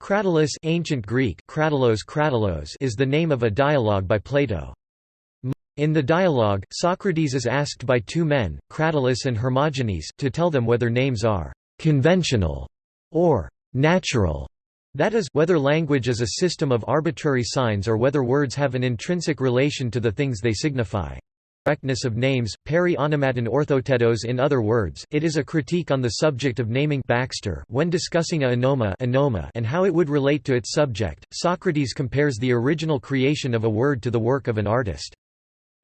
Cratylus, ancient Greek Cratylós, is the name of a dialogue by Plato. In the dialogue, Socrates is asked by two men, Cratylus and Hermogenes, to tell them whether names are «conventional» or «natural», that is, whether language is a system of arbitrary signs or whether words have an intrinsic relation to the things they signify. Correctness of names, peri onomaton orthotetos. In other words, it is a critique on the subject of naming Baxter when discussing a onoma and how it would relate to its subject. Socrates compares the original creation of a word to the work of an artist.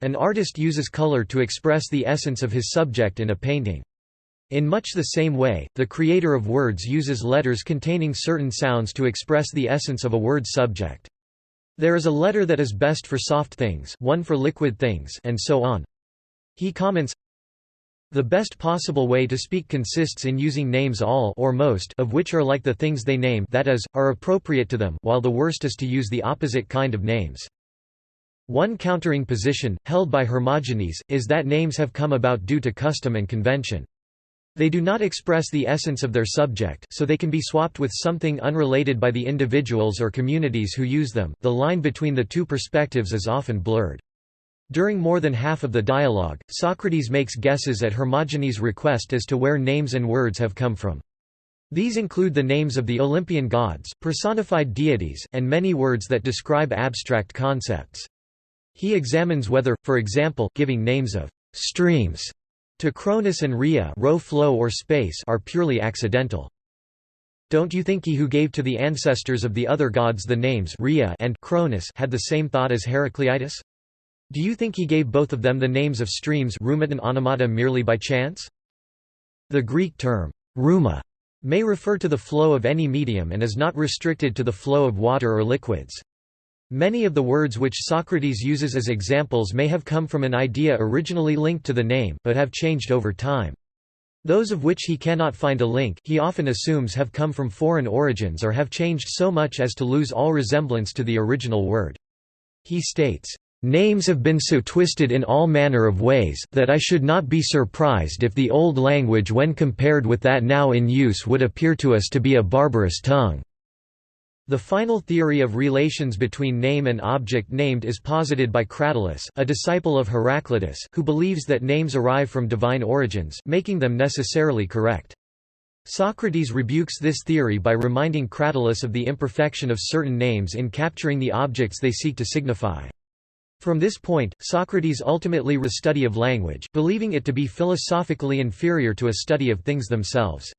An artist uses color to express the essence of his subject in a painting. In much the same way, the creator of words uses letters containing certain sounds to express the essence of a word's subject. There is a letter that is best for soft things, one for liquid things, and so on. He comments, the best possible way to speak consists in using names all or most of which are like the things they name, that is, are appropriate to them, while the worst is to use the opposite kind of names. One countering position, held by Hermogenes, is that names have come about due to custom and convention. They do not express the essence of their subject, so they can be swapped with something unrelated by the individuals or communities who use them. The line between the two perspectives is often blurred. During more than half of the dialogue, Socrates makes guesses at Hermogenes' request as to where names and words have come from. These include the names of the Olympian gods, personified deities, and many words that describe abstract concepts. He examines whether, for example, giving names of streams to Cronus and Rhea, flow or space, are purely accidental. Don't you think he who gave to the ancestors of the other gods the names Rhea and Cronus had the same thought as Heracleitus? Do you think he gave both of them the names of streams rheumaton onomata merely by chance? The Greek term rheuma may refer to the flow of any medium and is not restricted to the flow of water or liquids. Many of the words which Socrates uses as examples may have come from an idea originally linked to the name, but have changed over time. Those of which he cannot find a link, he often assumes have come from foreign origins or have changed so much as to lose all resemblance to the original word. He states, "Names have been so twisted in all manner of ways, that I should not be surprised if the old language when compared with that now in use would appear to us to be a barbarous tongue." The final theory of relations between name and object named is posited by Cratylus, a disciple of Heraclitus, who believes that names arrive from divine origins, making them necessarily correct. Socrates rebukes this theory by reminding Cratylus of the imperfection of certain names in capturing the objects they seek to signify. From this point, Socrates ultimately restudy of language, believing it to be philosophically inferior to a study of things themselves.